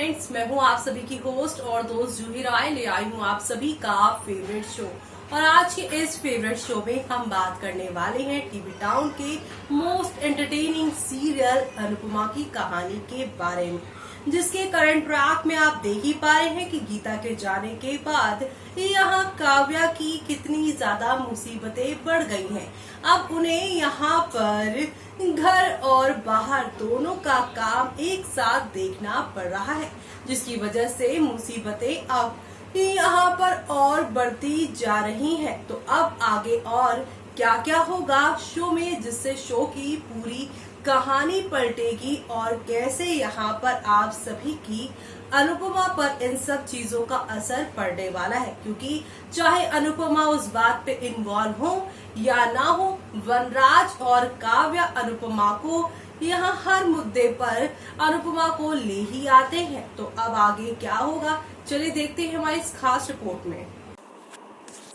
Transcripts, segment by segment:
Friends, मैं हूं आप सभी की होस्ट और दोस्त जूही राय। ले आई हूं आप सभी का फेवरेट शो। और आज के इस फेवरेट शो में हम बात करने वाले हैं टीवी टाउन के मोस्ट एंटरटेनिंग सीरियल अनुपमा की कहानी के बारे में, जिसके करंट ट्रैक में आप देख ही पा रहे हैं कि गीता के जाने के बाद यहाँ काव्या की कितनी ज्यादा मुसीबतें बढ़ गई हैं। अब उन्हें यहाँ पर घर और बाहर दोनों का काम एक साथ देखना पड़ रहा है, जिसकी वजह से मुसीबतें अब यहाँ पर और बढ़ती जा रही हैं। तो अब आगे और क्या क्या होगा शो में, जिससे शो की पूरी कहानी पलटेगी और कैसे यहाँ पर आप सभी की अनुपमा पर इन सब चीजों का असर पड़ने वाला है। क्योंकि चाहे अनुपमा उस बात पे इन्वॉल्व हो या ना हो, वनराज और काव्या अनुपमा को यहाँ हर मुद्दे पर अनुपमा को ले ही आते हैं। तो अब आगे क्या होगा, चलिए देखते हैं हमारी इस खास रिपोर्ट में।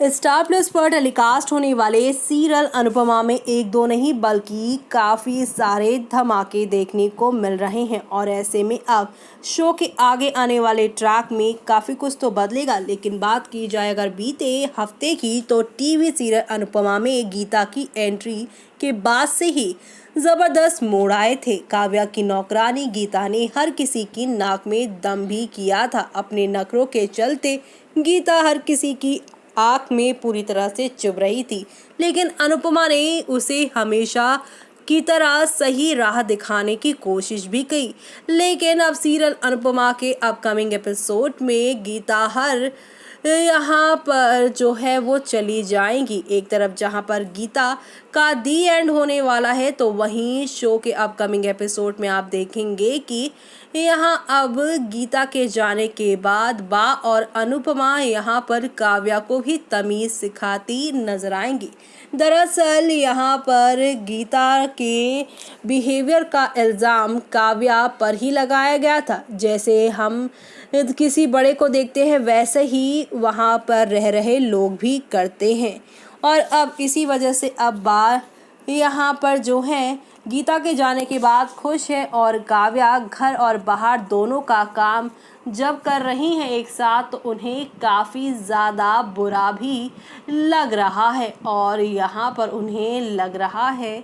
स्टार प्लस पर टेलीकास्ट होने वाले सीरियल अनुपमा में एक दो नहीं बल्कि काफ़ी सारे धमाके देखने को मिल रहे हैं। और ऐसे में अब शो के आगे आने वाले ट्रैक में काफ़ी कुछ तो बदलेगा। लेकिन बात की जाए अगर बीते हफ्ते की, तो टीवी सीरियल अनुपमा में गीता की एंट्री के बाद से ही ज़बरदस्त मोड़ आए थे। काव्या की नौकरानी गीता ने हर किसी की नाक में दम भी किया था। अपने नखरों के चलते गीता हर किसी की आँख में पूरी तरह से चुभ रही थी, लेकिन अनुपमा ने उसे हमेशा की तरह सही राह दिखाने की कोशिश भी की। लेकिन अब सीरियल अनुपमा के अपकमिंग एपिसोड में गीता हर यहाँ पर जो है वो चली जाएंगी। एक तरफ जहाँ पर गीता का दी एंड होने वाला है, तो वहीं शो के अपकमिंग एपिसोड में आप देखेंगे कि यहाँ अब गीता के जाने के बाद बा और अनुपमा यहाँ पर काव्या को भी तमीज़ सिखाती नजर आएंगी। दरअसल यहाँ पर गीता के बिहेवियर का इल्ज़ाम काव्या पर ही लगाया गया था। जैसे हम किसी बड़े को देखते हैं, वैसे ही वहाँ पर रह रहे लोग भी करते हैं। और अब इसी वजह से अब बा यहाँ पर जो है गीता के जाने के बाद खुश है, और काव्या घर और बाहर दोनों का काम जब कर रही हैं एक साथ, तो उन्हें काफ़ी ज़्यादा बुरा भी लग रहा है। और यहाँ पर उन्हें लग रहा है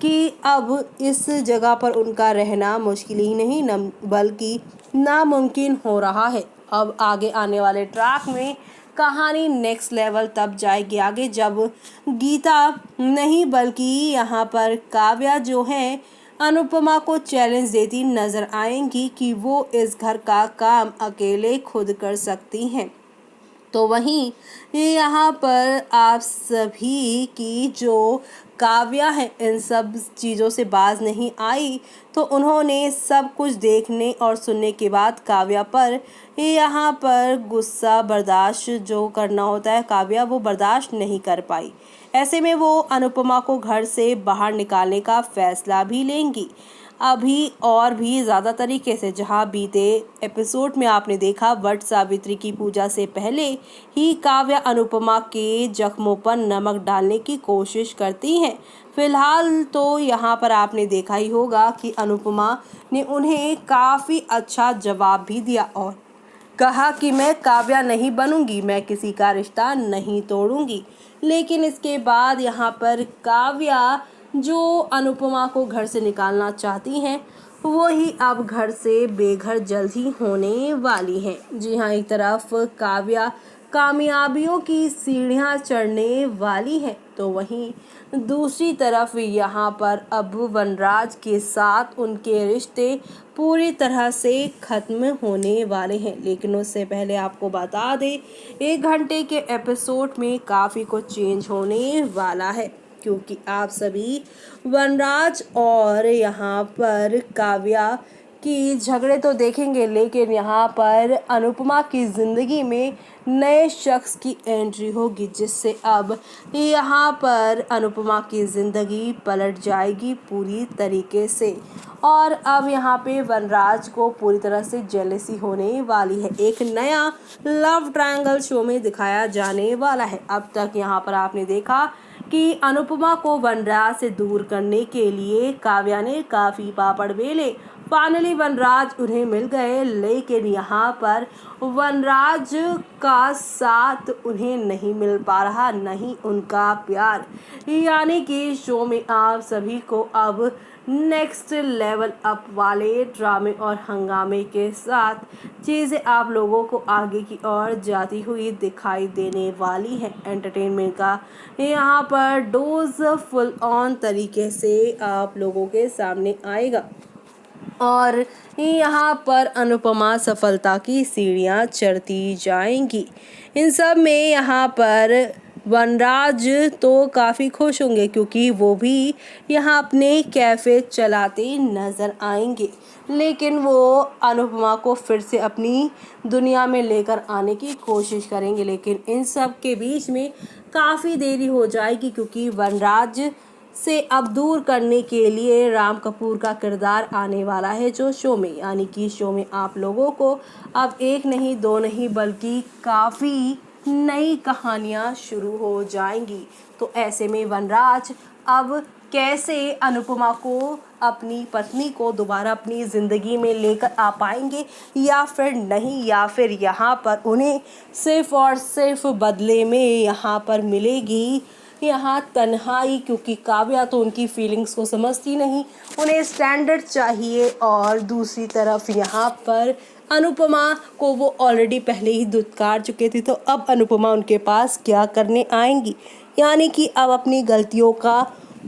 कि अब इस जगह पर उनका रहना मुश्किल ही नहीं बल्कि नामुमकिन हो रहा है। अब आगे आने वाले ट्रैक में कहानी नेक्स्ट लेवल तब जाएगी आगे, जब गीता नहीं बल्कि यहाँ पर काव्या जो है अनुपमा को चैलेंज देती नजर आएंगी कि वो इस घर का काम अकेले खुद कर सकती हैं। तो वहीं यहाँ पर आप सभी की जो काव्या है इन सब चीज़ों से बाज नहीं आई, तो उन्होंने सब कुछ देखने और सुनने के बाद काव्या पर यहाँ पर गुस्सा बर्दाश्त जो करना होता है काव्या वो बर्दाश्त नहीं कर पाई। ऐसे में वो अनुपमा को घर से बाहर निकालने का फैसला भी लेंगी, अभी और भी ज़्यादा तरीके से। जहां बीते एपिसोड में आपने देखा वट सावित्री की पूजा से पहले ही काव्या अनुपमा के जख्मों पर नमक डालने की कोशिश करती हैं। फिलहाल तो यहाँ पर आपने देखा ही होगा कि अनुपमा ने उन्हें काफ़ी अच्छा जवाब भी दिया और कहा कि मैं काव्या नहीं बनूंगी, मैं किसी का रिश्ता नहीं तोड़ूंगी। लेकिन इसके बाद यहाँ पर काव्या जो अनुपमा को घर से निकालना चाहती हैं, वो ही अब घर से बेघर जल्द ही होने वाली हैं। जी हाँ, एक तरफ काव्या कामयाबियों की सीढ़ियाँ चढ़ने वाली है, तो वहीं दूसरी तरफ यहाँ पर अब वनराज के साथ उनके रिश्ते पूरी तरह से ख़त्म होने वाले हैं। लेकिन उससे पहले आपको बता दें, 1 घंटे के एपिसोड में काफ़ी कुछ चेंज होने वाला है, क्योंकि आप सभी वनराज और यहाँ पर काव्या की झगड़े तो देखेंगे, लेकिन यहाँ पर अनुपमा की ज़िंदगी में नए शख्स की एंट्री होगी, जिससे अब यहाँ पर अनुपमा की ज़िंदगी पलट जाएगी पूरी तरीके से। और अब यहाँ पे वनराज को पूरी तरह से जेलसी होने वाली है। एक नया लव ट्रायंगल शो में दिखाया जाने वाला है। अब तक यहाँ पर आपने देखा कि अनुपमा को वनराज से दूर करने के लिए काव्या ने काफ़ी पापड़ बेले, फाइनली वनराज उन्हें मिल गए, लेकिन यहाँ पर वनराज का साथ उन्हें नहीं मिल पा रहा, नहीं उनका प्यार। यानी कि शो में आप सभी को अब नेक्स्ट लेवल अप वाले ड्रामे और हंगामे के साथ चीज़ें आप लोगों को आगे की ओर जाती हुई दिखाई देने वाली है। एंटरटेनमेंट का यहाँ पर डोज फुल ऑन तरीके से आप लोगों के सामने आएगा और यहाँ पर अनुपमा सफलता की सीढ़ियाँ चढ़ती जाएंगी। इन सब में यहाँ पर वनराज तो काफ़ी खुश होंगे क्योंकि वो भी यहाँ अपने कैफ़े चलाते नज़र आएंगे, लेकिन वो अनुपमा को फिर से अपनी दुनिया में लेकर आने की कोशिश करेंगे। लेकिन इन सब के बीच में काफ़ी देरी हो जाएगी क्योंकि वनराज से अब दूर करने के लिए राम कपूर का किरदार आने वाला है जो शो में, यानी कि शो में आप लोगों को अब एक नहीं दो नहीं बल्कि काफ़ी नई कहानियाँ शुरू हो जाएंगी। तो ऐसे में वनराज अब कैसे अनुपमा को, अपनी पत्नी को दोबारा अपनी ज़िंदगी में लेकर आ पाएंगे या फिर नहीं, या फिर यहाँ पर उन्हें सिर्फ़ और सिर्फ बदले में यहाँ पर मिलेगी यहाँ तन्हाई, क्योंकि काव्या तो उनकी फीलिंग्स को समझती नहीं, उन्हें स्टैंडर्ड चाहिए। और दूसरी तरफ यहाँ पर अनुपमा को वो ऑलरेडी पहले ही धुतकार चुके थे, तो अब अनुपमा उनके पास क्या करने आएंगी। यानी कि अब अपनी गलतियों का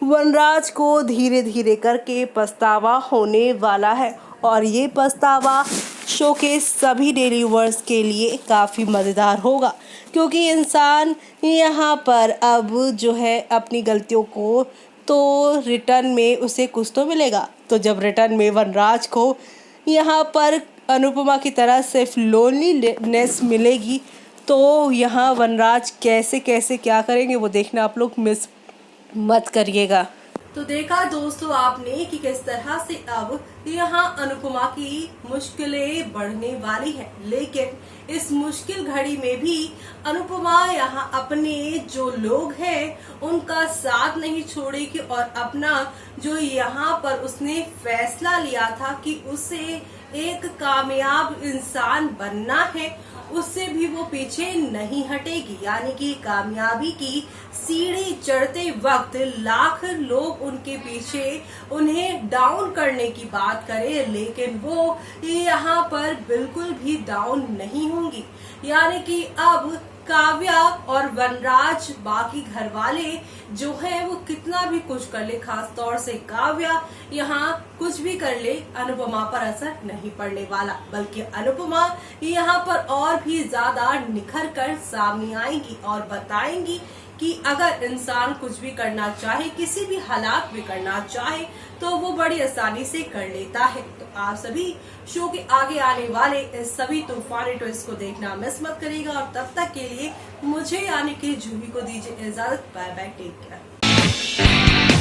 वनराज को धीरे धीरे करके पछतावा होने वाला है और ये पछतावा शो के सभी डेली व्यूअर्स के लिए काफ़ी मज़ेदार होगा, क्योंकि इंसान यहाँ पर अब जो है अपनी गलतियों को तो रिटर्न में उसे कुछ तो मिलेगा। तो जब रिटर्न में वनराज को यहाँ पर अनुपमा की तरह सिर्फ लोनलीनेस मिलेगी, तो यहाँ वनराज कैसे कैसे क्या करेंगे वो देखना आप लोग मिस मत करिएगा। तो देखा दोस्तों आपने कि किस तरह से अब यहाँ अनुपमा की मुश्किलें बढ़ने वाली हैं, लेकिन इस मुश्किल घड़ी में भी अनुपमा यहाँ अपने जो लोग हैं उनका साथ नहीं छोड़ेगी और अपना जो यहाँ पर उसने फैसला लिया था कि उसे एक कामयाब इंसान बनना है, उससे भी वो पीछे नहीं हटेगी। यानी कि कामयाबी की सीढ़ी चढ़ते वक्त लाख लोग उनके पीछे उन्हें डाउन करने की बात करें, लेकिन वो यहाँ पर बिल्कुल भी डाउन नहीं होंगी। यानी कि अब काव्या और वनराज, बाकी घर वाले जो है वो कितना भी कुछ कर ले, खास तौर से काव्या यहाँ कुछ भी कर ले, अनुपमा पर असर नहीं पड़ने वाला, बल्कि अनुपमा यहाँ पर और भी ज्यादा निखर कर सामने आएंगी और बताएंगी कि अगर इंसान कुछ भी करना चाहे, किसी भी हालात में करना चाहे, तो वो बड़ी आसानी से कर लेता है। तो आप सभी शो के आगे आने वाले इस सभी तूफानी ट्विस्ट को देखना मिस मत करिएगा और तब तक के लिए मुझे यानी कि जूही को दीजिए इजाजत। Bye bye, take care.